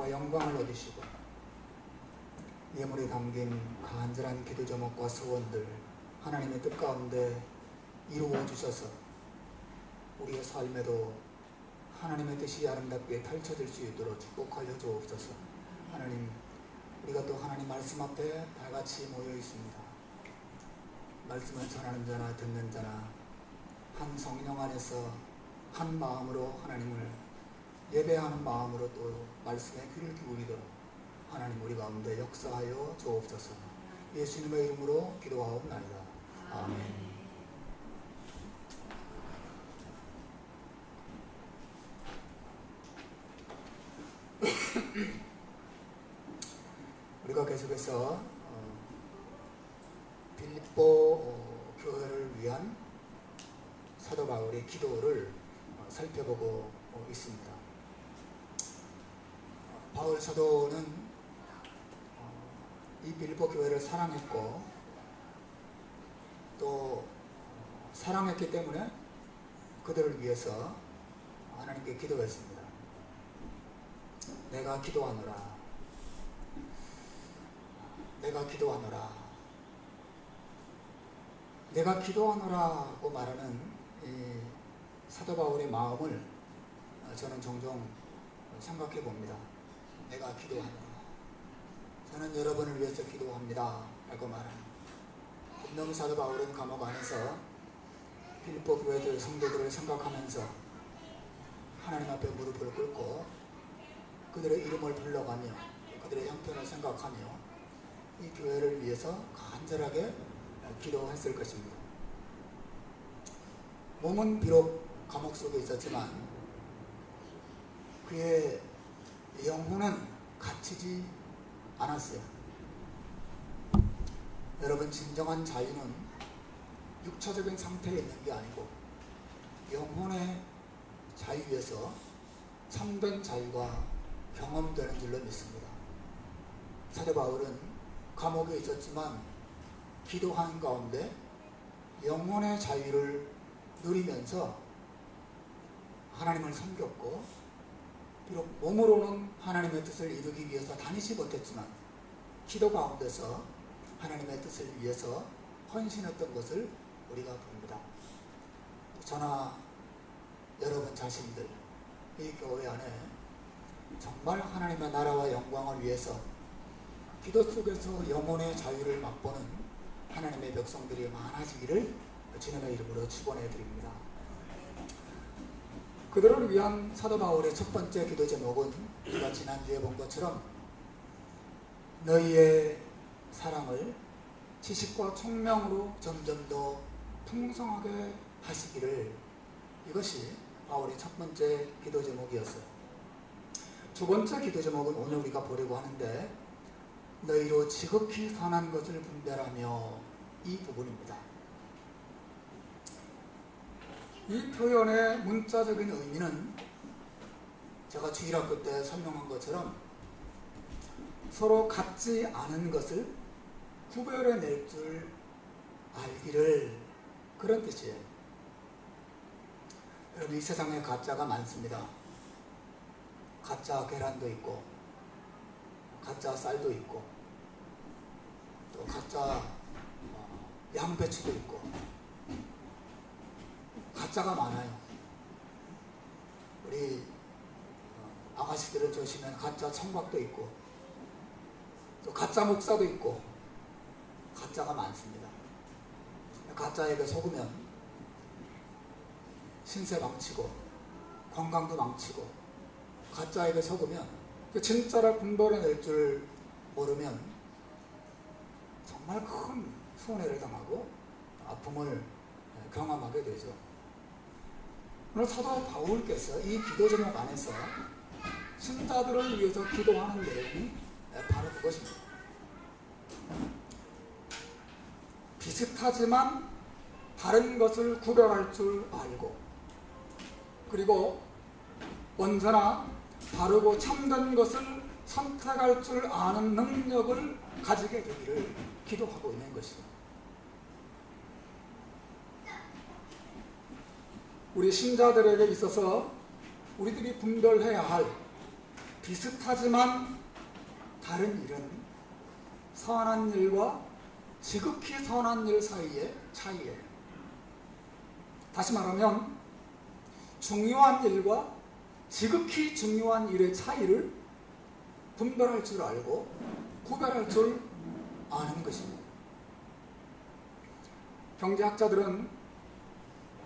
찬양과 영광을 얻으시고 예물에 담긴 간절한 기도 제목과 소원들 하나님의 뜻 가운데 이루어 주셔서 우리의 삶에도 하나님의 뜻이 아름답게 펼쳐질 수 있도록 축복하여 주옵소서. 하나님, 우리가 또 하나님 말씀 앞에 다같이 모여 있습니다. 말씀을 전하는 자나 듣는 자나 한 성령 안에서 한 마음으로 하나님을 예배하는 마음으로 또 말씀에 귀를 기울이도록 하나님 우리 가운데 역사하여 주옵소서. 예수님의 이름으로 기도하옵나이다. 아멘. 우리가 계속해서 빌립보 교회를 위한 사도 바울의 기도를 살펴보고 있습니다. 바울 사도는 이 빌립보 교회를 사랑했고 또 사랑했기 때문에 그들을 위해서 하나님께 기도했습니다. 내가 기도하노라. 내가 기도하노라. 내가 기도하노라고 말하는 이 사도 바울의 마음을 저는 종종 생각해 봅니다. 내가 기도하노라. 저는 여러분을 위해서 기도합니다. 라고 말하는 분명히 사도 바울은 감옥 안에서 빌립보 교회들 성도들을 생각하면서 하나님 앞에 무릎을 꿇고 그들의 이름을 불러가며 그들의 형편을 생각하며 이 교회를 위해서 간절하게 기도했을 것입니다. 몸은 비록 감옥 속에 있었지만 그의 영혼은 갇히지 않았어요. 여러분, 진정한 자유는 육체적인 상태에 있는 게 아니고 영혼의 자유에서 참된 자유가 경험되는 줄로 믿습니다. 사도 바울은 감옥에 있었지만 기도하는 가운데 영혼의 자유를 누리면서 하나님을 섬겼고 비록 몸으로는 하나님의 뜻을 이루기 위해서 다니지 못했지만 기도 가운데서 하나님의 뜻을 위해서 헌신했던 것을 우리가 봅니다. 저나 여러분 자신들 이 교회 안에 정말 하나님의 나라와 영광을 위해서 기도 속에서 영혼의 자유를 맛보는 하나님의 백성들이 많아지기를 주님의 이름으로 축원해 드립니다. 그들을 위한 사도 바울의 첫 번째 기도 제목은 우리가 지난주에 본 것처럼 너희의 사랑을 지식과 총명으로 점점 더 풍성하게 하시기를, 이것이 바울의 첫 번째 기도 제목이었어요. 두 번째 기도 제목은 오늘 우리가 보려고 하는데 너희로 지극히 선한 것을 분별하며, 이 부분입니다. 이 표현의 문자적인 의미는 제가 주일학교 때 설명한 것처럼 서로 같지 않은 것을 구별해낼 줄 알기를, 그런 뜻이에요. 여러분, 이 세상에 가짜가 많습니다. 가짜 계란도 있고 가짜 쌀도 있고 또 가짜 양배추도 있고 가짜가 많아요. 우리 아가씨들을 조시면 가짜 청각도 있고 또 가짜 목사도 있고 가짜가 많습니다. 가짜에게 속으면 신세 망치고 건강도 망치고, 가짜에게 속으면 진짜를 분별해낼 줄 모르면 정말 큰 손해를 당하고 아픔을 경험하게 되죠. 오늘 사도 바울께서 이 기도 제목 안에서 신자들을 위해서 기도하는 내용이 바로 그것입니다. 비슷하지만 다른 것을 구별할 줄 알고, 그리고 언제나 바르고 참된 것을 선택할 줄 아는 능력을 가지게 되기를 기도하고 있는 것입니다. 우리 신자들에게 있어서 우리들이 분별해야 할 비슷하지만 다른 일은 선한 일과 지극히 선한 일 사이의 차이예요. 다시 말하면 중요한 일과 지극히 중요한 일의 차이를 분별할 줄 알고 구별할 줄 아는 것입니다. 경제학자들은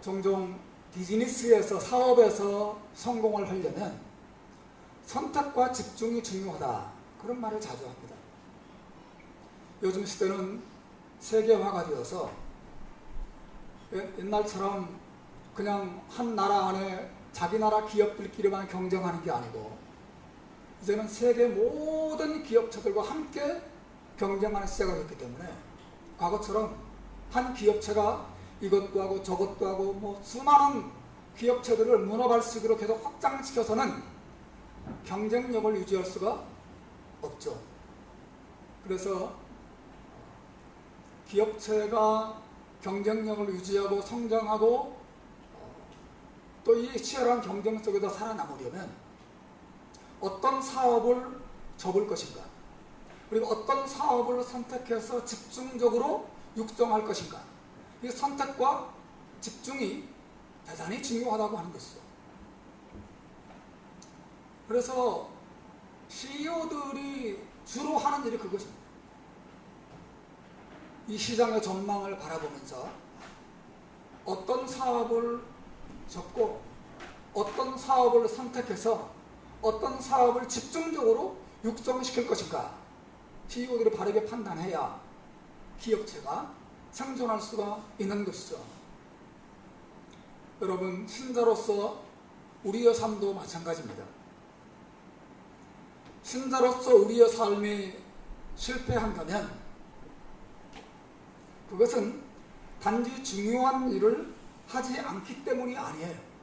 종종 비즈니스에서 사업에서 성공을 하려면 선택과 집중이 중요하다, 그런 말을 자주 합니다. 요즘 시대는 세계화가 되어서 옛날처럼 그냥 한 나라 안에 자기 나라 기업들끼리만 경쟁하는 게 아니고 이제는 세계 모든 기업체들과 함께 경쟁하는 시대가 됐기 때문에 과거처럼 한 기업체가 이것도 하고 저것도 하고 뭐 수많은 기업체들을 문어발식으로 계속 확장시켜서는 경쟁력을 유지할 수가 없죠. 그래서 기업체가 경쟁력을 유지하고 성장하고 또 이 치열한 경쟁 속에서 살아남으려면 어떤 사업을 접을 것인가, 그리고 어떤 사업을 선택해서 집중적으로 육성할 것인가, 이 선택과 집중이 대단히 중요하다고 하는 것이죠. 그래서 CEO들이 주로 하는 일이 그것입니다. 이 시장의 전망을 바라보면서 어떤 사업을 접고 어떤 사업을 선택해서 어떤 사업을 집중적으로 육성시킬 것인가, CEO들이 바르게 판단해야 기업체가 생존할 수가 있는 것이죠. 여러분, 신자로서 우리의 삶도 마찬가지입니다. 신자로서 우리의 삶이 실패한다면 그것은 단지 중요한 일을 하지 않기 때문이 아니에요.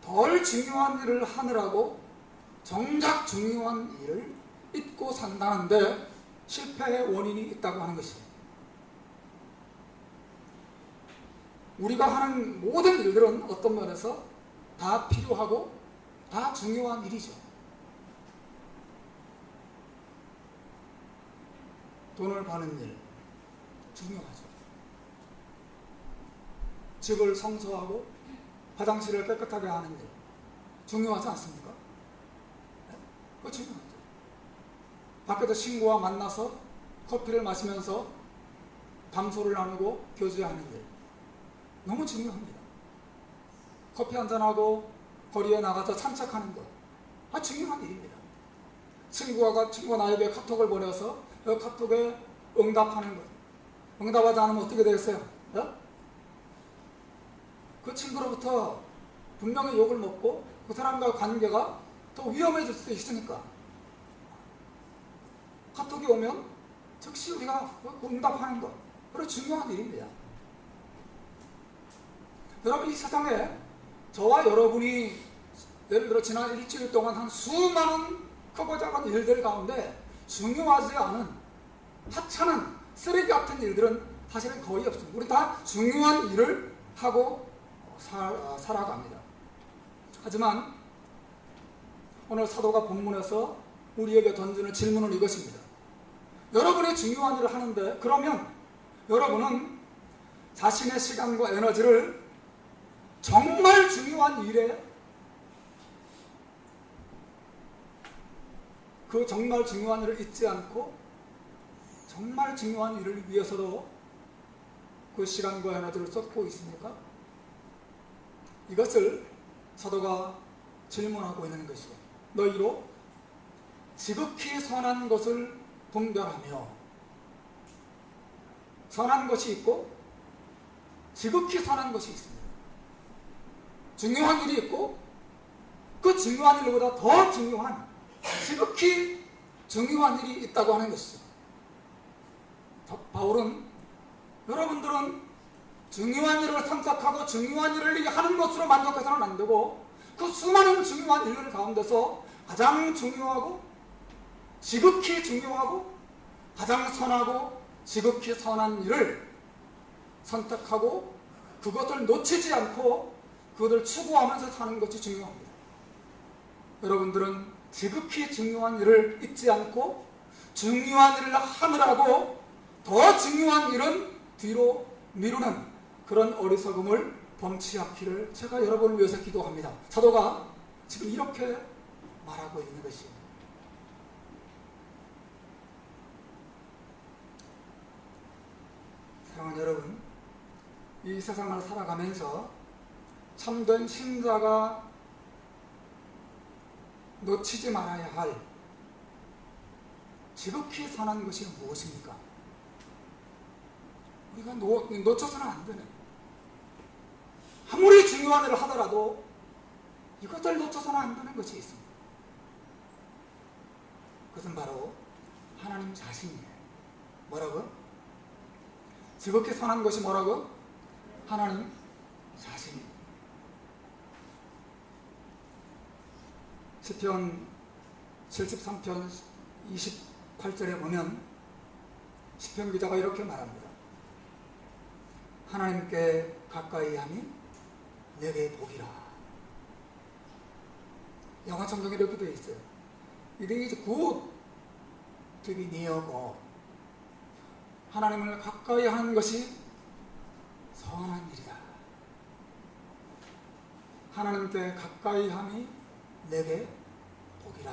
덜 중요한 일을 하느라고 정작 중요한 일을 잊고 산다는데 실패의 원인이 있다고 하는 것이에요. 우리가 하는 모든 일들은 어떤 면에서 다 필요하고 다 중요한 일이죠. 돈을 버는 일 중요하죠. 집을 청소하고 화장실을 깨끗하게 하는 일 중요하지 않습니까? 네? 그거 중요하죠. 밖에서 친구와 만나서 커피를 마시면서 담소를 나누고 교제하는 일 너무 중요합니다. 커피 한잔하고 거리에 나가서 산책하는 것 중요한 일입니다. 친구가 나에게 카톡을 보내서 그 카톡에 응답하는 것, 응답하지 않으면 어떻게 되겠어요? 네? 그 친구로부터 분명히 욕을 먹고 그 사람과의 관계가 더 위험해질 수도 있으니까 카톡이 오면 즉시 우리가 응답하는 것, 그런 중요한 일입니다. 여러분, 이 세상에 저와 여러분이 예를 들어 지난 일주일 동안 한 수많은 크고 작은 일들 가운데 중요하지 않은 하찮은 쓰레기 같은 일들은 사실은 거의 없습니다. 우리 다 중요한 일을 하고 살아갑니다. 하지만 오늘 사도가 본문에서 우리에게 던지는 질문은 이것입니다. 여러분이 중요한 일을 하는데 그러면 여러분은 자신의 시간과 에너지를 정말 중요한 일에, 그 정말 중요한 일을 잊지 않고 정말 중요한 일을 위해서도 그 시간과 에너지를 쏟고 있습니까? 이것을 사도가 질문하고 있는 것이고, 너희로 지극히 선한 것을 분별하며, 선한 것이 있고 지극히 선한 것이 있습니다. 중요한 일이 있고 그 중요한 일보다 더 중요한 지극히 중요한 일이 있다고 하는 것이죠. 바울은 여러분들은 중요한 일을 선택하고 중요한 일을 하는 것으로 만족해서는 안 되고 그 수많은 중요한 일들 가운데서 가장 중요하고 지극히 중요하고 가장 선하고 지극히 선한 일을 선택하고 그것을 놓치지 않고 그것을 추구하면서 사는 것이 중요합니다. 여러분들은 지극히 중요한 일을 잊지 않고 중요한 일을 하느라고 더 중요한 일은 뒤로 미루는 그런 어리석음을 범치 않기를 제가 여러분을 위해서 기도합니다. 사도가 지금 이렇게 말하고 있는 것입니다. 사랑하는 여러분, 이 세상을 살아가면서 참된 신자가 놓치지 말아야 할 지극히 선한 것이 무엇입니까? 우리가 놓쳐서는 안 되는, 아무리 중요한 일을 하더라도 이것을 놓쳐서는 안 되는 것이 있습니다. 그것은 바로 하나님 자신이에요. 뭐라고? 지극히 선한 것이 뭐라고? 하나님 자신이에요. 시편 73편 28절에 보면 시편 기자가 이렇게 말합니다. 하나님께 가까이 함이 내게 복이라. 영어 성경에 이렇게 되어 있어요. It is good to be near God. 하나님을 가까이 하는 것이 선한 일이다. 하나님께 가까이 함이 내게 복이라.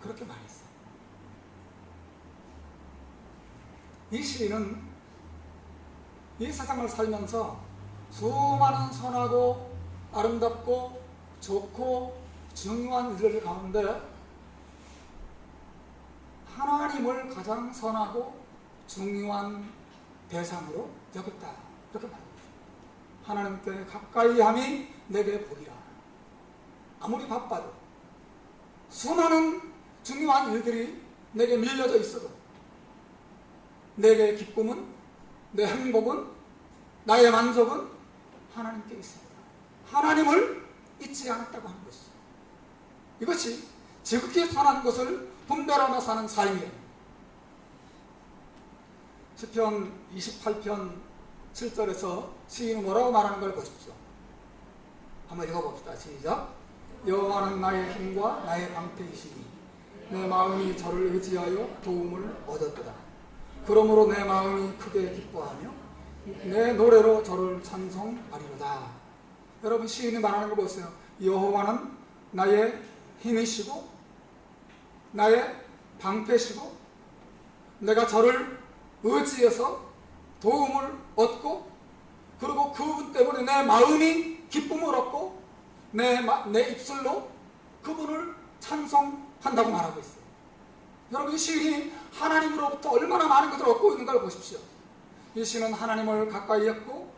그렇게 말했어요. 이 시인은 이 세상을 살면서 수많은 선하고 아름답고 좋고 중요한 일들 가운데 하나님을 가장 선하고 중요한 대상으로 여겼다. 이렇게 말합니다. 하나님께 가까이 함이 내게 복이라. 아무리 바빠도 수많은 중요한 일들이 내게 밀려져 있어도 내게 기쁨은, 내 행복은, 나의 만족은 하나님께 있습니다. 하나님을 잊지 않았다고 하는 것이죠. 이것이 지극히 선한 것을 분별하며 사는 삶이에요. 시편 28편 7절에서 시인은 뭐라고 말하는 걸 보십시오. 한번 읽어봅시다. 시작. 여호와는 나의 힘과 나의 방패이시니 내 마음이 저를 의지하여 도움을 얻었도다. 그러므로 내 마음이 크게 기뻐하며 내 노래로 저를 찬송하리로다. 여러분, 시인이 말하는 거 보세요. 여호와는 나의 힘이시고 나의 방패시고 내가 저를 의지해서 도움을 얻고, 그리고 그분 때문에 내 마음이 기쁨을 얻고 내 입술로 그분을 찬송한다고 말하고 있어요. 여러분, 이 시인이 하나님으로부터 얼마나 많은 것을 얻고 있는가를 보십시오. 이 시인은 하나님을 가까이 했고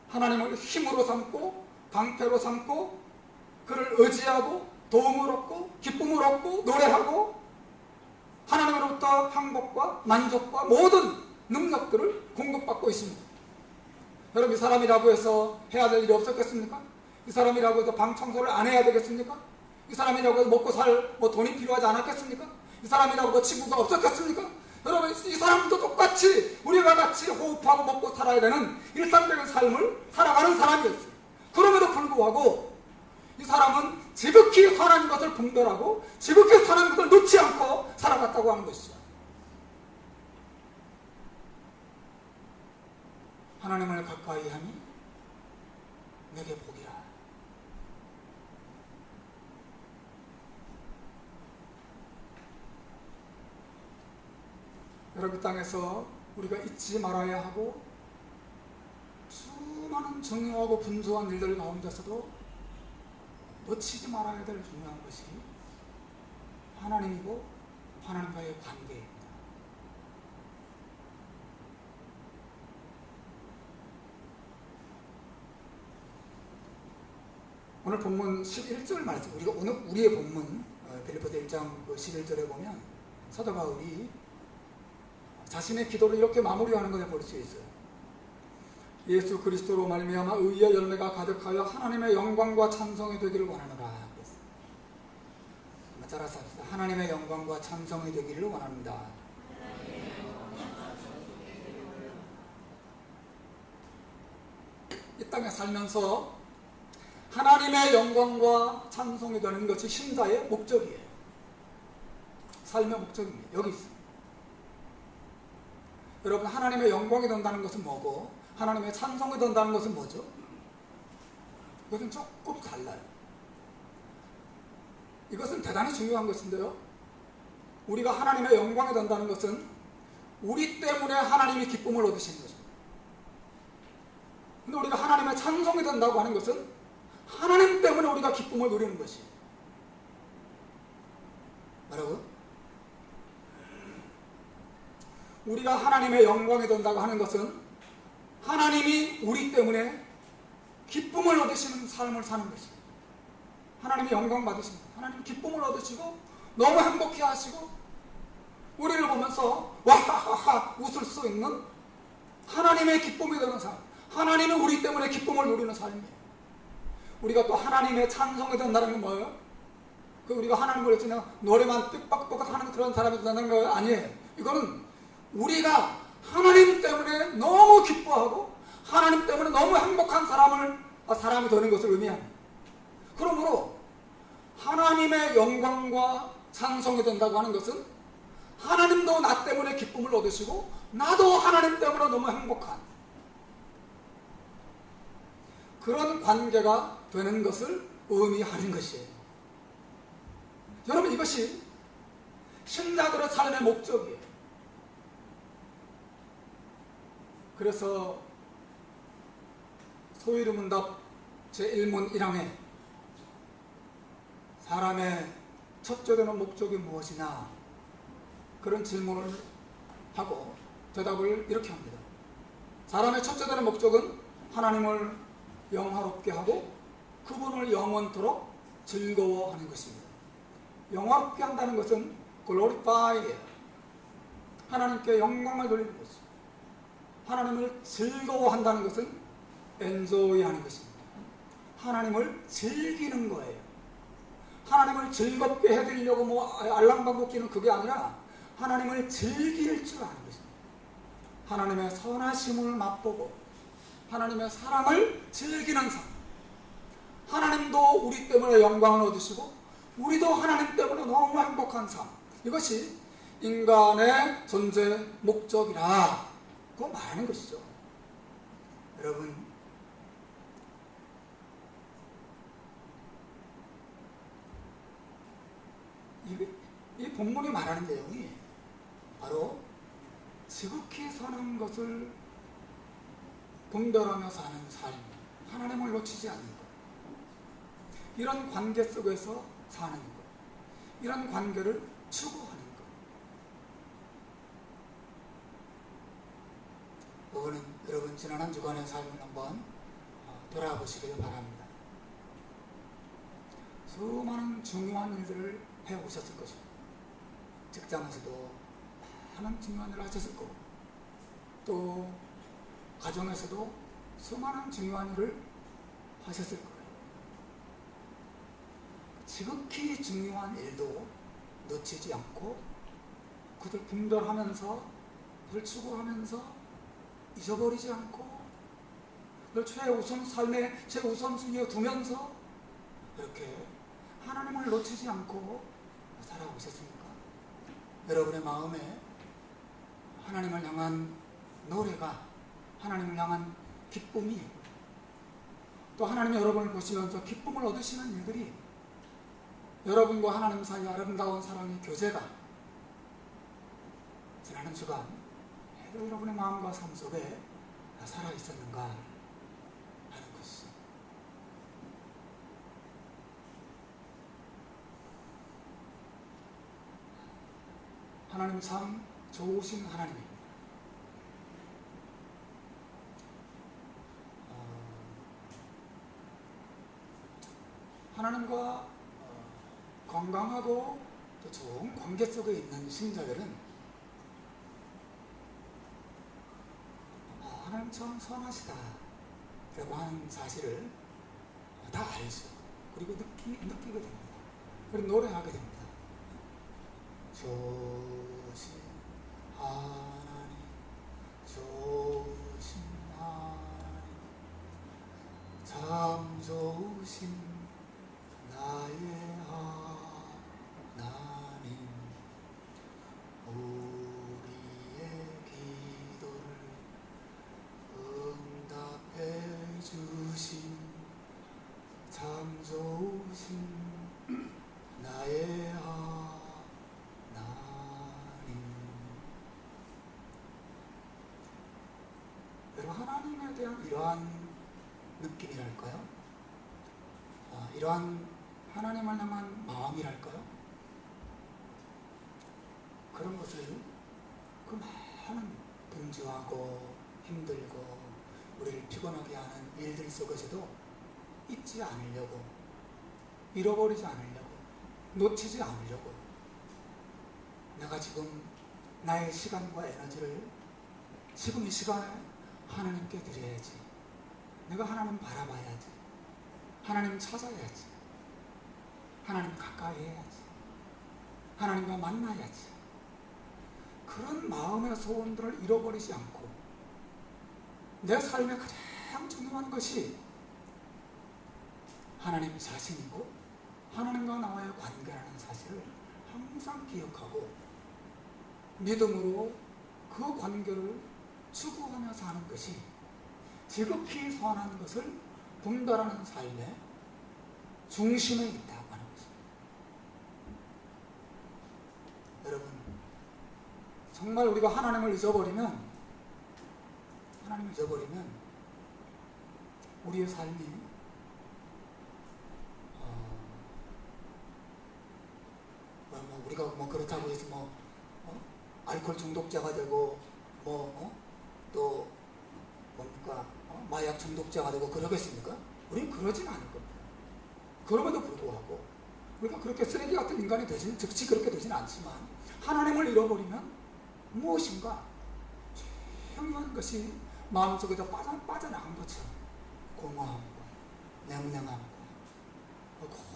하나님을 힘으로 삼고 방패로 삼고 그를 의지하고 도움을 얻고 기쁨을 얻고 노래하고 하나님으로부터 행복과 만족과 모든 능력들을 공급받고 있습니다. 여러분, 이 사람이라고 해서 해야 될 일이 없었겠습니까? 이 사람이라고 해서 방 청소를 안 해야 되겠습니까? 이 사람이라고 해서 먹고 살 돈이 필요하지 않았겠습니까? 이 사람이라고 해서 친구가 없었겠습니까? 여러분, 이 사람도 똑같이 우리가 같이 호흡하고 먹고 살아야 되는 일상적인 삶을 살아가는 사람이었어요. 그럼에도 불구하고 이 사람은 지극히 선한 것을 분별하고 지극히 선한 것을 놓지 않고 살아갔다고 하는 것이죠. 하나님을 가까이 하니 내게 복이라. 여러분, 땅에서 우리가 잊지 말아야 하고 수많은 중요하고 분주한 일들 가운데서도 놓치지 말아야 될 중요한 것이 하나님이고 하나님과의 관계입니다. 오늘 본문 11절 말씀, 우리가 오늘 우리의 본문 빌립보서 1장 11절에 보면 사도 바울이 자신의 기도를 이렇게 마무리하는 것을 볼 수 있어요. 예수 그리스도로 말미암아 의의 열매가 가득하여 하나님의 영광과 찬송이 되기를 원하노라. 따라서 합시다. 하나님의 영광과 찬송이 되기를 원합니다. 이 땅에 살면서 하나님의 영광과 찬송이 되는 것이 신자의 목적이에요. 삶의 목적입니다. 여기 있습니다. 여러분, 하나님의 영광이 된다는 것은 뭐고 하나님의 찬송이 된다는 것은 뭐죠? 이것은 조금 달라요. 이것은 대단히 중요한 것인데요, 우리가 하나님의 영광이 된다는 것은 우리 때문에 하나님이 기쁨을 얻으시는 것입니다. 근데 우리가 하나님의 찬송이 된다고 하는 것은 하나님 때문에 우리가 기쁨을 누리는 것이에요. 뭐라고? 우리가 하나님의 영광이 된다고 하는 것은 하나님이 우리 때문에 기쁨을 얻으시는 삶을 사는 것입니다. 하나님이 영광 받으십니다. 하나님 기쁨을 얻으시고 너무 행복해 하시고 우리를 보면서 와하하하 웃을 수 있는 하나님의 기쁨이 되는 삶, 하나님은 우리 때문에 기쁨을 누리는 삶이에요. 우리가 또 하나님의 찬송이 된다는 건 뭐예요? 우리가 하나님을 그냥 노래만 삐걱삐걱 하는 그런 사람이 된다는 거예요? 아니에요. 이거는 우리가 하나님 때문에 너무 기뻐하고 하나님 때문에 너무 행복한 사람이 되는 것을 의미합니다. 그러므로 하나님의 영광과 찬송이 된다고 하는 것은 하나님도 나 때문에 기쁨을 얻으시고 나도 하나님 때문에 너무 행복한 그런 관계가 되는 것을 의미하는 것이에요. 여러분, 이것이 신자들의 삶의 목적이에요. 그래서 소위르문답 제1문 1항에 사람의 첫째 되는 목적이 무엇이냐, 그런 질문을 하고 대답을 이렇게 합니다. 사람의 첫째 되는 목적은 하나님을 영화롭게 하고 그분을 영원토록 즐거워하는 것입니다. 영화롭게 한다는 것은 glorify예요. 하나님께 영광을 돌리는 것이죠. 하나님을 즐거워한다는 것은 enjoy하는 것입니다. 하나님을 즐기는 거예요. 하나님을 즐겁게 해드리려고 알랑방구 끼는 그게 아니라 하나님을 즐길 줄 아는 것입니다. 하나님의 선하심을 맛보고 하나님의 사랑을 즐기는 삶, 하나님도 우리 때문에 영광을 얻으시고 우리도 하나님 때문에 너무 행복한 삶, 이것이 인간의 존재 목적이라고 말하는 것이죠. 여러분, 이 본문이 말하는 내용이 바로 지극히 선한 것을 분별하며 사는 삶, 하나님을 놓치지 않는 것, 이런 관계 속에서 사는 것, 이런 관계를 추구하는 것. 그거는 여러분 지난 한 주간의 삶을 한번 돌아보시길 바랍니다. 수많은 중요한 일들을 해오셨을 것입니다. 직장에서도 많은 중요한 일을 하셨을 거고, 또 가정에서도 수많은 중요한 일을 하셨을 거예요. 지극히 중요한 일도 놓치지 않고 그들 분별하면서 그들 추구하면서 잊어버리지 않고 그걸 삶의 최우선순위에 두면서 이렇게 하나님을 놓치지 않고 살아오셨습니까? 여러분의 마음에 하나님을 향한 노래가, 하나님을 향한 기쁨이, 또 하나님이 여러분을 보시면서 기쁨을 얻으시는 일들이, 여러분과 하나님 사이의 아름다운 사랑의 교제가 지난 한 주간 여러분의 마음과 삶 속에 살아있었는가 하는 것이죠. 하나님 참 좋으신 하나님입니다. 하나님과 건강하고 또 좋은 관계 속에 있는 신자들은 하나님 참 선하시다 라고 하는 사실을 다 알죠. 그리고 느끼게 됩니다. 그리고 노래하게 됩니다. 좋으신 하나님, 좋으신 하나님, 참 좋으신 나의 하나님, 우리의 기도를 응답해 주신 참 좋으신 나의 하나님. 여러분, 하나님에 대한 이러한 느낌이랄까요? 이러한 하나님을 향한 마음이랄까요? 그런 것을 그 많은 분주하고 힘들고 우리를 피곤하게 하는 일들 속에서도 잊지 않으려고, 잃어버리지 않으려고, 놓치지 않으려고, 내가 지금 나의 시간과 에너지를 지금 이 시간에 하나님께 드려야지. 내가 하나님 바라봐야지. 하나님 찾아야지. 하나님 가까이 해야지. 하나님과 만나야지. 그런 마음의 소원들을 잃어버리지 않고 내 삶에 가장 중요한 것이 하나님 자신이고 하나님과 나와의 관계라는 사실을 항상 기억하고 믿음으로 그 관계를 추구하며 사는 것이 지극히 선한 것을 분별하는 삶의 중심에 있다고 하는 것입니다. 여러분, 정말 우리가 하나님을 잊어버리면 우리의 삶이 우리가 그렇다고 해서 알코올 중독자가 되고 또 뭡니까 마약 중독자가 되고 그러겠습니까? 우리는 그러진 않을 겁니다. 그럼에도 불구하고 우리가 그렇게 쓰레기 같은 인간이 되지는 즉시 그렇게 되지는 않지만 하나님을 잃어버리면 무엇인가 중요한 것이 마음속에서 빠져나간 것처럼 공허함과 냉랭함과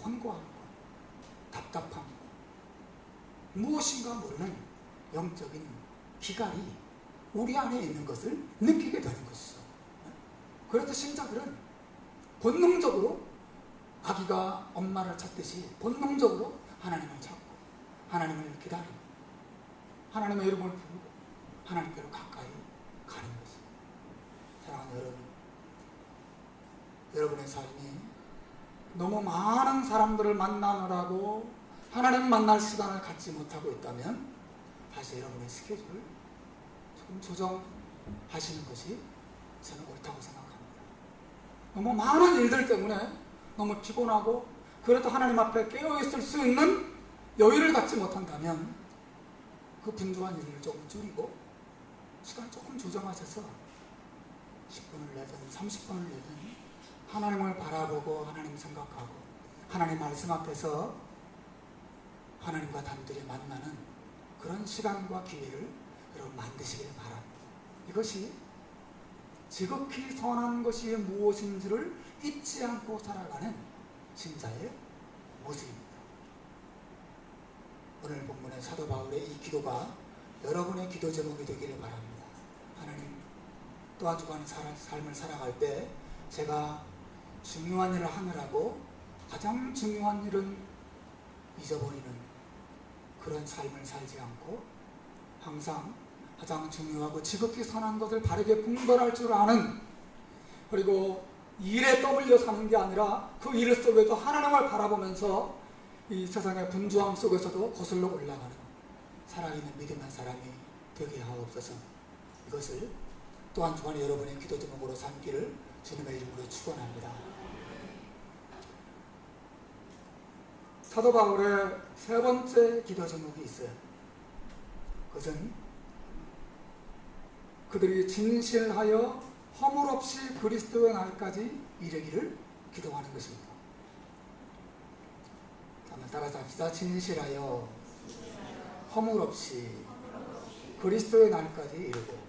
곤고함과 답답함과 무엇인가 모르는 영적인 기갈이 우리 안에 있는 것을 느끼게 되는 것이죠. 그래서 신자들은 본능적으로 아기가 엄마를 찾듯이 본능적으로 하나님을 찾고 하나님을 기다리고 하나님의 이름을 부르고 하나님께로 가까이 가는 것입니다. 사랑하는 여러분, 여러분의 삶이 너무 많은 사람들을 만나느라고 하나님 만날 시간을 갖지 못하고 있다면 다시 여러분의 스케줄을 조금 조정하시는 것이 저는 옳다고 생각합니다. 너무 많은 일들 때문에 너무 피곤하고 그래도 하나님 앞에 깨어있을 수 있는 여유를 갖지 못한다면 그 분주한 일을 조금 줄이고 시간 조금 조정하셔서 10분을 내든 30분을 내든 하나님을 바라보고 하나님 생각하고 하나님 말씀 앞에서 하나님과 단둘이 만나는 그런 시간과 기회를 여러분 만드시길 바랍니다. 이것이 지극히 선한 것이 무엇인지를 잊지 않고 살아가는 신자의 모습입니다. 오늘 본문의 사도 바울의 이 기도가 여러분의 기도 제목이 되기를 바랍니다. 하나님, 또 한 주간 삶을 살아갈 때 제가 중요한 일을 하느라고 가장 중요한 일은 잊어버리는 그런 삶을 살지 않고 항상 가장 중요하고 지극히 선한 것을 바르게 분별할 줄 아는, 그리고 일에 떠밀려 사는 게 아니라 그 일 속에도 하나님을 바라보면서 이 세상의 분주함 속에서도 거슬러 올라가는 살아있는 믿음의 사람이 되게 하옵소서. 이것을 또한 주간에 여러분의 기도 제목으로 삼기를 주님의 이름으로 축원합니다. 사도 바울의 세 번째 기도 제목이 있어요. 그것은 그들이 진실하여 허물 없이 그리스도의 날까지 이르기를 기도하는 것입니다. 한번 따라서 합시다. 진실하여 허물 없이 그리스도의 날까지 이르고.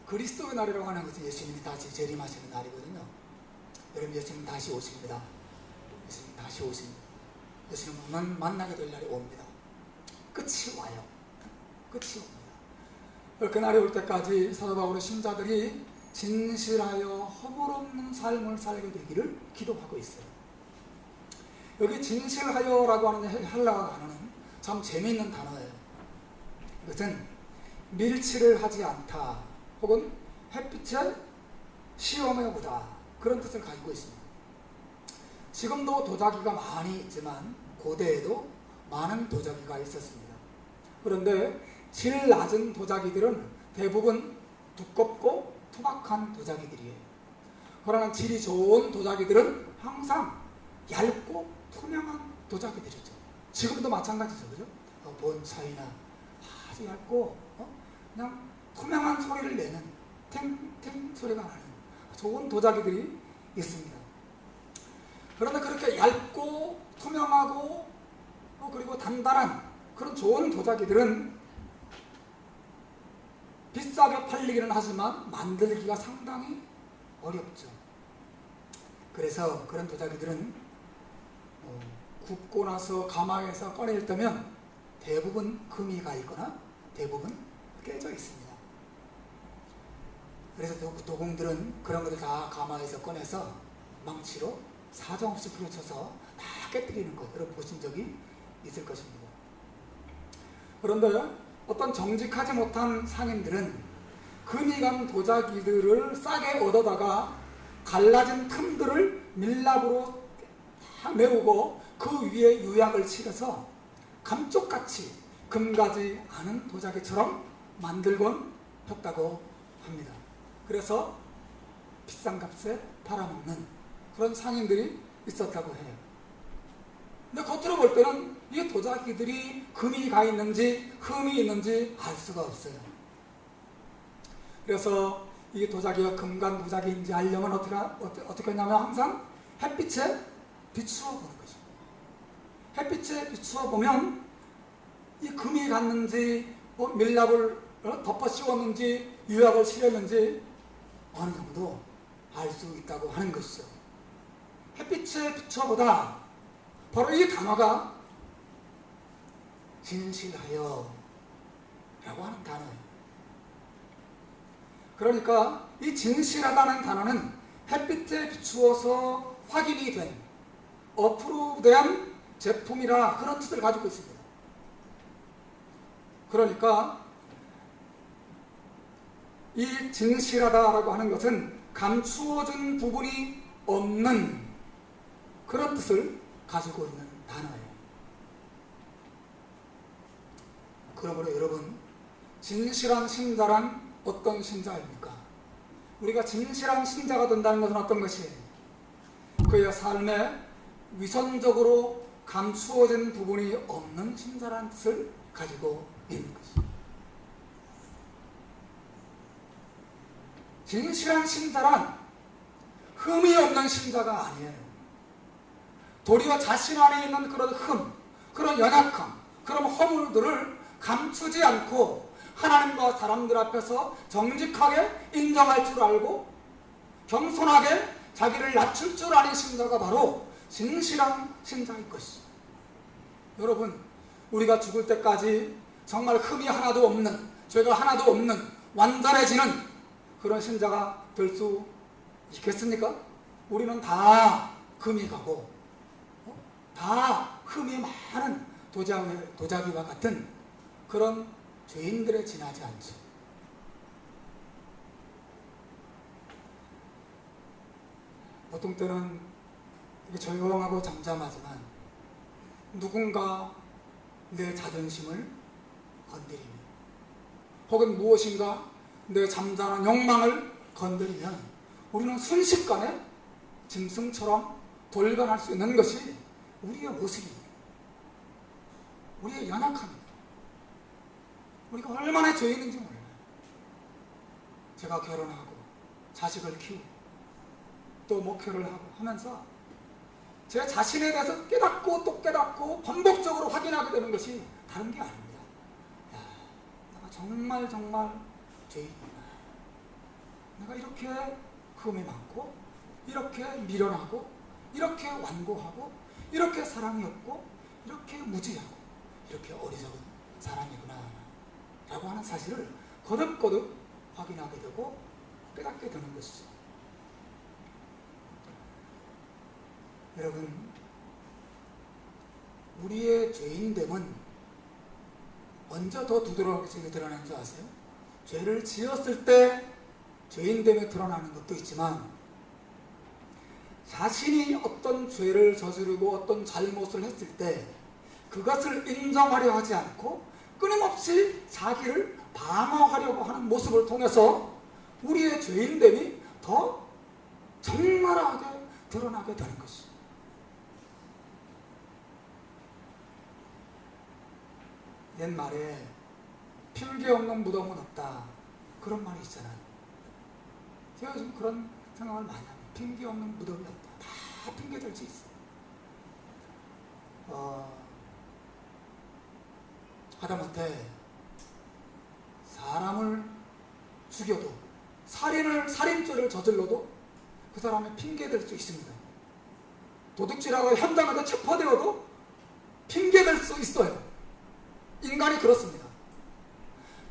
그리스도의 날이라고 하는 것은 예수님이 다시 재림하시는 날이거든요. 여러분, 예수님 다시 오십니다. 예수님 다시 오십니다. 예수님은 만나게 될 날이 옵니다. 끝이 와요. 끝이 옵니다. 그날이 올 때까지 사도 바울의 신자들이 진실하여 허물 없는 삶을 살게 되기를 기도하고 있어요. 여기 진실하여라고 하는 헬라어 단어는 참 재미있는 단어예요. 이것은 밀치를 하지 않다 혹은 햇빛에 시험해 보다 그런 뜻을 가지고 있습니다. 지금도 도자기가 많이 있지만 고대에도 많은 도자기가 있었습니다. 그런데 질 낮은 도자기들은 대부분 두껍고 투박한 도자기들이에요. 그러나 질이 좋은 도자기들은 항상 얇고 투명한 도자기들이죠. 지금도 마찬가지죠. 그죠? 본 차이나 아주 얇고 그냥 투명한 소리를 내는 탱탱 소리가 나는 좋은 도자기들이 있습니다. 그런데 그렇게 얇고 투명하고 그리고 단단한 그런 좋은 도자기들은 비싸게 팔리기는 하지만 만들기가 상당히 어렵죠. 그래서 그런 도자기들은 굽고 나서 가마에서 꺼낼 때면 대부분 금이 가 있거나 대부분 깨져 있습니다. 그래서 도공들은 그런 것을 다 가마에서 꺼내서 망치로 사정없이 부딪혀서 다 깨뜨리는 것, 여러분 보신 적이 있을 것입니다. 그런데 어떤 정직하지 못한 상인들은 금이 간 도자기들을 싸게 얻어다가 갈라진 틈들을 밀랍으로 다 메우고 그 위에 유약을 칠해서 감쪽같이 금가지 않은 도자기처럼 만들곤 했다고 합니다. 그래서 비싼 값에 팔아먹는 그런 상인들이 있었다고 해요. 근데 겉으로 볼 때는 이 도자기들이 금이 가 있는지 흠이 있는지 알 수가 없어요. 그래서 이 도자기가 금간 도자기인지 알려면 어떻게 하냐면 항상 햇빛에 비추어 보는 것입니다. 햇빛에 비추어 보면 이 금이 갔는지 밀랍을 덮어 씌웠는지 유약을 칠했는지 어느 정도 알 수 있다고 하는 것이죠. 햇빛에 비춰보다 바로 이 단어가 진실하여 라고 하는 단어예요. 그러니까 이 진실하다는 단어는 햇빛에 비추어서 확인이 된 어프로브된 제품이라 그런 뜻을 가지고 있습니다. 그러니까 이 진실하다라고 하는 것은 감추어진 부분이 없는 그런 뜻을 가지고 있는 단어예요. 그러므로 여러분, 진실한 신자란 어떤 신자입니까? 우리가 진실한 신자가 된다는 것은 어떤 것이에요? 그의 삶에 위선적으로 감추어진 부분이 없는 신자라는 뜻을 가지고 있는 것이죠. 진실한 신자란 흠이 없는 신자가 아니에요. 도리어 자신 안에 있는 그런 흠, 그런 연약함, 그런 허물들을 감추지 않고 하나님과 사람들 앞에서 정직하게 인정할 줄 알고 겸손하게 자기를 낮출 줄 아는 신자가 바로 진실한 신자일 것이죠. 여러분, 우리가 죽을 때까지 정말 흠이 하나도 없는, 죄가 하나도 없는 완전해지는 그런 신자가 될 수 있겠습니까? 우리는 다 금이 가고 다 흠이 많은 도자기와 같은 그런 죄인들에 지나지 않죠. 보통 때는 조용하고 잠잠하지만 누군가 내 자존심을 건드리면 혹은 무엇인가 내 잠잠한 욕망을 건드리면 우리는 순식간에 짐승처럼 돌변할 수 있는 것이 우리의 모습입니다. 우리의 연약함입니다. 우리가 얼마나 죄인인지 몰라요. 제가 결혼하고 자식을 키우고 또 목회를 하고 하면서 제 자신에 대해서 깨닫고 또 깨닫고 반복적으로 확인하게 되는 것이 다른 게 아닙니다. 야, 내가 정말 죄인이구나. 내가 이렇게 흠이 많고 이렇게 미련하고 이렇게 완고하고 이렇게 사랑이 없고 이렇게 무지하고 이렇게 어리석은 사람이구나 라고 하는 사실을 거듭거듭 확인하게 되고 깨닫게 되는 것이죠. 여러분, 우리의 죄인됨은 언제 더 두드러지게 드러나는 줄 아세요? 죄를 지었을 때 죄인됨이 드러나는 것도 있지만, 자신이 어떤 죄를 저지르고 어떤 잘못을 했을 때 그것을 인정하려 하지 않고 끊임없이 자기를 방어하려고 하는 모습을 통해서 우리의 죄인됨이 더 적나라하게 드러나게 되는 것이죠. 옛말에 핑계 없는 무덤은 없다, 그런 말이 있잖아요. 제가 요즘 그런 생각을 많이 합니다. 핑계 없는 무덤이 없다. 다 핑계 될 수 있어요. 하다못해 사람을 죽여도, 살인죄를 저질러도 그 사람의 핑계 될 수 있습니다. 도둑질하고 현장에서 체포되어도 핑계 될 수 있어요. 인간이 그렇습니다.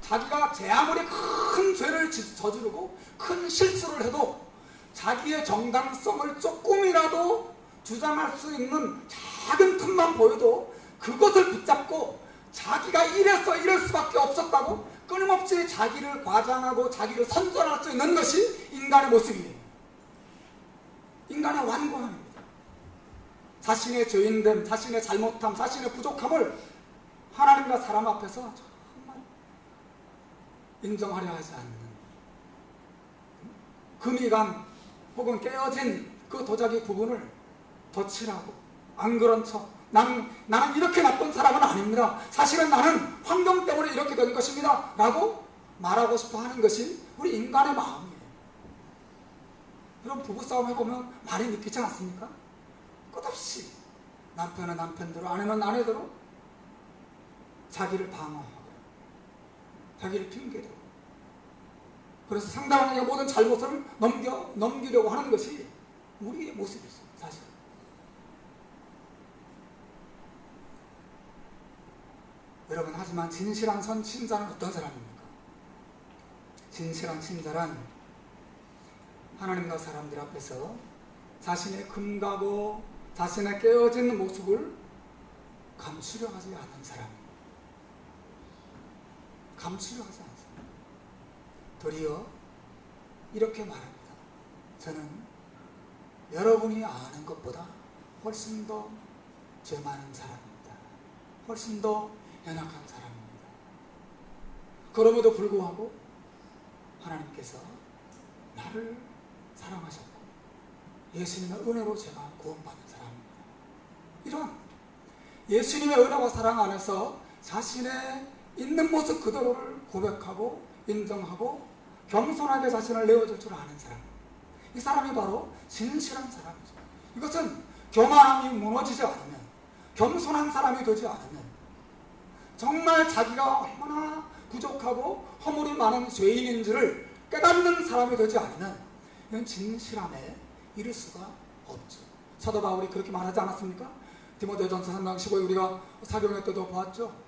자기가 아무리 큰 죄를 저지르고 큰 실수를 해도 자기의 정당성을 조금이라도 주장할 수 있는 작은 틈만 보여도 그것을 붙잡고 자기가 이래서 이럴 수밖에 없었다고 끊임없이 자기를 과장하고 자기를 선전할 수 있는 것이 인간의 모습이에요. 인간의 완고함입니다. 자신의 죄인됨, 자신의 잘못함, 자신의 부족함을 하나님과 사람 앞에서 정말 인정하려 하지 않는, 금이 간 혹은 깨어진 그 도자기 부분을 덧칠하고 안 그런 척, 나는 이렇게 나쁜 사람은 아닙니다, 사실은 나는 환경 때문에 이렇게 된 것입니다 라고 말하고 싶어 하는 것이 우리 인간의 마음이에요. 그럼 부부싸움 해보면 많이 느끼지 않습니까? 끝없이 남편은 남편대로, 아내는 아내대로 자기를 방어하고 자기를 핑계대고, 그래서 상대방에게 모든 잘못을 넘기려고 하는 것이 우리의 모습이죠, 사실. 여러분, 하지만 진실한 신자는 어떤 사람입니까? 진실한 신자란 하나님과 사람들 앞에서 자신의 금가고 자신의 깨어진 모습을 감추려 하지 않는 사람입니다. 감추려 하지 않습니다. 도리어 이렇게 말합니다. 저는 여러분이 아는 것보다 훨씬 더 죄 많은 사람입니다. 훨씬 더 연약한 사람입니다. 그럼에도 불구하고 하나님께서 나를 사랑하셨고 예수님의 은혜로 제가 구원받은 사람입니다. 이런 예수님의 은혜와 사랑 안에서 자신의 있는 모습 그대로를 고백하고 인정하고 겸손하게 자신을 내어줄 줄 아는 사람, 이 사람이 바로 진실한 사람이죠. 이것은 교만함이 무너지지 않으면, 겸손한 사람이 되지 않으면, 정말 자기가 얼마나 부족하고 허물이 많은 죄인인지를 깨닫는 사람이 되지 않으면 이건 진실함에 이를 수가 없죠. 사도 바울이 그렇게 말하지 않았습니까? 디모데전서 3장 15에 우리가 사경회 때도 보았죠.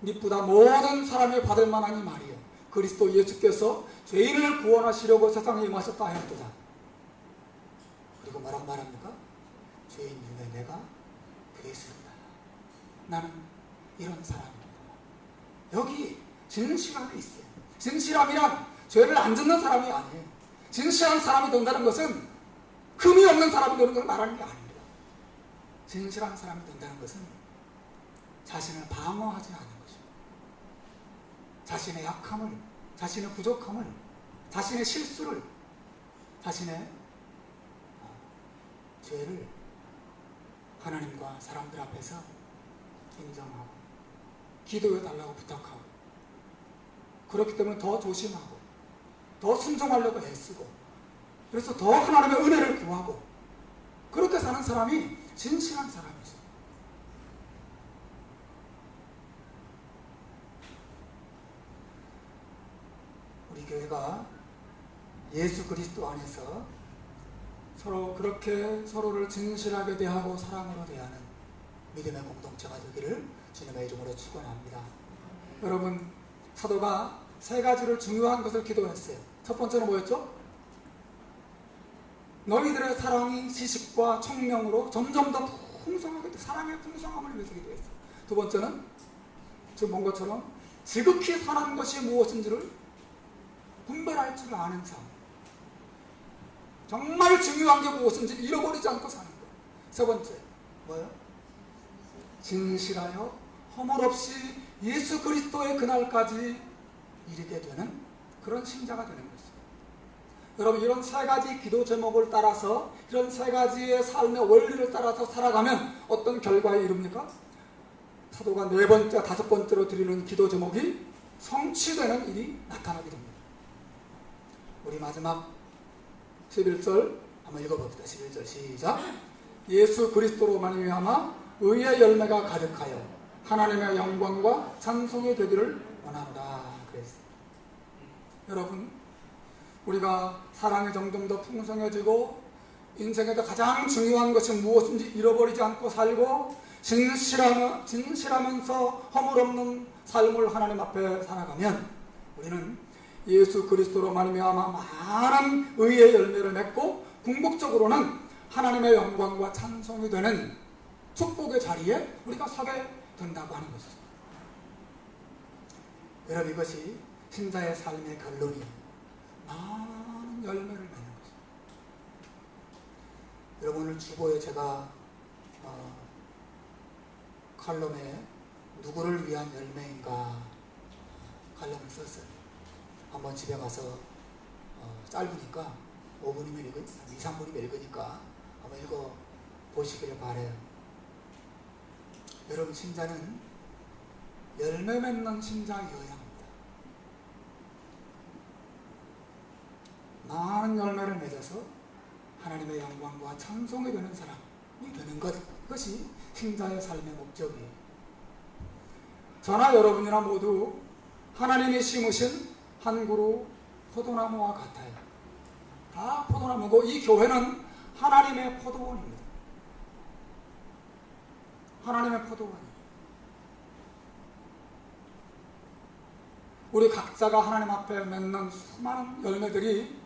미쁘다 모든 사람이 받을 만한 이 말이요, 그리스도 예수께서 죄인을 구원하시려고 세상에 임하셨다 하였도다. 그리고 뭐라고 말합니까? 죄인 중에 내가 괴수이다. 나는 이런 사람입니다. 여기 진실함이 있어요. 진실함이란 죄를 안 짓는 사람이 아니에요. 진실한 사람이 된다는 것은 흠이 없는 사람이 되는 걸 말하는 게 아닙니다. 진실한 사람이 된다는 것은 자신을 방어하지 않는 것입니다. 자신의 약함을, 자신의 부족함을, 자신의 실수를, 자신의 죄를 하나님과 사람들 앞에서 인정하고 기도해 달라고 부탁하고, 그렇기 때문에 더 조심하고 더 순종하려고 애쓰고, 그래서 더 하나님의 은혜를 구하고, 그렇게 사는 사람이 진실한 사람이죠. 우리 교회가 예수 그리스도 안에서 서로 그렇게 서로를 진실하게 대하고 사랑으로 대하는 믿음의 공동체가 되기를 주님의 이름으로 축원합니다. 여러분, 사도가 세 가지를 중요한 것을 기도했어요. 첫 번째는 뭐였죠? 너희들의 사랑이 지식과 총명으로 점점 더 풍성하게, 사랑의 풍성함을 위해서 기도했어요. 두 번째는 지금 본 것처럼 지극히 선한 것이 무엇인지를 분별할 줄 아는 삶. 정말 중요한 게 무엇인지 잃어버리지 않고 사는 거예요. 세 번째 뭐예요? 진실하여 허물 없이 예수 그리스도의 그날까지 이르게 되는 그런 신자가 되는 것입니다. 여러분, 이런 세 가지 기도 제목을 따라서, 이런 세 가지의 삶의 원리를 따라서 살아가면 어떤 결과에 이릅니까? 사도가 네 번째, 다섯 번째로 드리는 기도 제목이 성취되는 일이 나타나게 됩니다. 우리 마지막 11절 한번 읽어봅시다. 11절 시작. 예수 그리스도로 말미암아 의의 열매가 가득하여 하나님의 영광과 찬송이 되기를 원한다. 그랬어요. 여러분, 우리가 사랑이 점점 더 풍성해지고 인생에서 가장 중요한 것이 무엇인지 잃어버리지 않고 살고 진실하면서 허물 없는 삶을 하나님 앞에 살아가면 우리는 예수 그리스도로 말미암아 많은 의의 열매를 맺고 궁극적으로는 하나님의 영광과 찬송이 되는 축복의 자리에 우리가 서게 된다고 하는 것이죠. 여러분, 이것이 신자의 삶의 결론이 많은 열매를 맺는 것입니다. 여러분, 오늘 주보에 제가 칼럼에 누구를 위한 열매인가 칼럼을 썼어요. 한번 집에 가서 짧으니까 5분이면 2, 3분이면 읽으니까 한번 읽어보시기를 바라요. 여러분, 신자는 열매 맺는 신자여야 합니다. 많은 열매를 맺어서 하나님의 영광과 찬송이 되는 사람이 되는 것, 이것이 신자의 삶의 목적이에요. 저나 여러분이나 모두 하나님이 심으신 한 그루 포도나무와 같아요. 다 포도나무고 이 교회는 하나님의 포도원입니다. 하나님의 포도원이에요. 우리 각자가 하나님 앞에 맺는 수많은 열매들이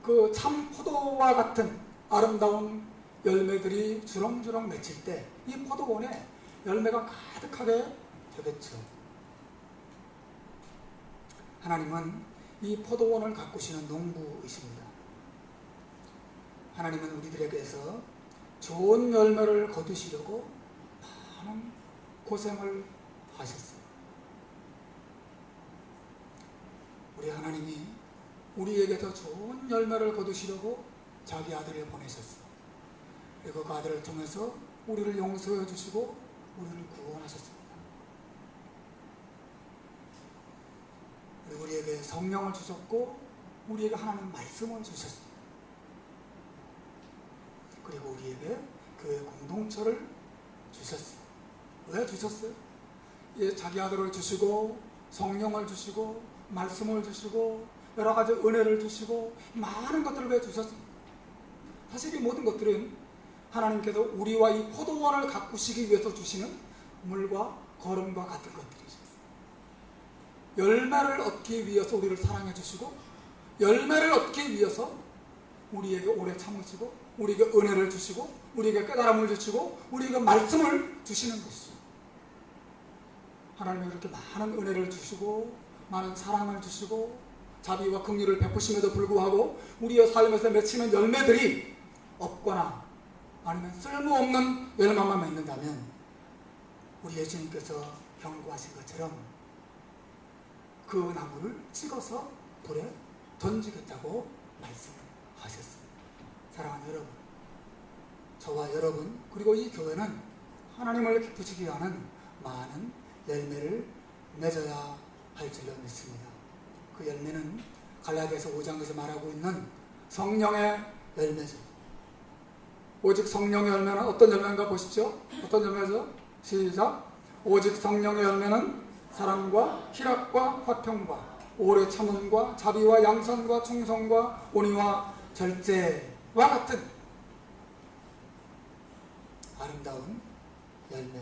그 참 포도와 같은 아름다운 열매들이 주렁주렁 맺힐 때 이 포도원에 열매가 가득하게 되겠죠. 하나님은 이 포도원을 가꾸시는 농부이십니다. 하나님은 우리들에게서 좋은 열매를 거두시려고 많은 고생을 하셨어요. 우리 하나님이 우리에게서 좋은 열매를 거두시려고 자기 아들을 보내셨어요. 그리고 그 아들을 통해서 우리를 용서해 주시고 우리를 구원하셨습니다. 우리에게 성령을 주셨고 우리에게 하나님 말씀을 주셨습니다. 그리고 우리에게 교회 공동체를 주셨어요. 왜 주셨어요? 예, 자기 아들을 주시고 성령을 주시고 말씀을 주시고 여러 가지 은혜를 주시고 많은 것들을 왜 주셨습니까? 사실 이 모든 것들은 하나님께서 우리와 이 포도원을 가꾸시기 위해서 주시는 물과 거름과 같은 것들이죠. 열매를 얻기 위해서 우리를 사랑해 주시고 열매를 얻기 위해서 우리에게 오래 참으시고 우리에게 은혜를 주시고 우리에게 깨달음을 주시고 우리에게 말씀을 주시는 것이죠. 하나님이 그렇게 많은 은혜를 주시고 많은 사랑을 주시고 자비와 긍휼을 베푸심에도 불구하고 우리의 삶에서 맺히는 열매들이 없거나 아니면 쓸모없는 열매만 맺는다면 우리 예수님께서 경고하신 것처럼 그 나무를 찍어서 불에 던지겠다고 말씀하셨습니다. 사랑하는 여러분, 저와 여러분 그리고 이 교회는 하나님을 기쁘시게 하는 많은 열매를 맺어야 할 줄로 믿습니다. 그 열매는 갈라디아서 5장에서 말하고 있는 성령의 열매죠. 오직 성령의 열매는 어떤 열매인가 보십시오. 어떤 열매죠? 시작. 오직 성령의 열매는 사랑과 희락과 화평과 오래 참음과 자비와 양선과 충성과 온유와 절제와 같은 아름다운 열매.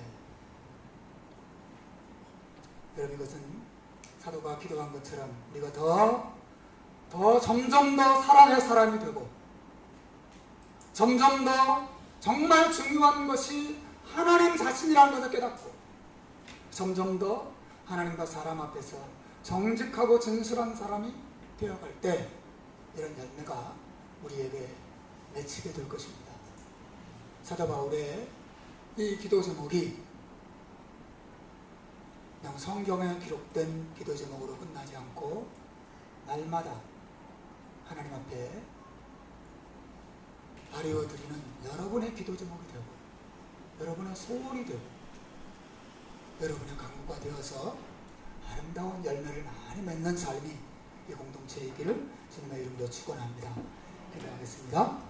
여러분, 이것은 사도가 기도한 것처럼 우리가 점점 더 사랑의 사람이 되고 점점 더 정말 중요한 것이 하나님 자신이라는 것을 깨닫고 점점 더 하나님과 사람 앞에서 정직하고 진실한 사람이 되어갈 때 이런 열매가 우리에게 맺히게 될 것입니다. 사도 바울의 이 기도 제목이 그냥 성경에 기록된 기도 제목으로 끝나지 않고 날마다 하나님 앞에 아뢰어드리는 여러분의 기도 제목이 되고 여러분의 소원이 되고 여러분의 강구가 되어서 아름다운 열매를 많이 맺는 삶이 이 공동체에 있기를 주님의 이름으로 축원합니다. 기도하겠습니다.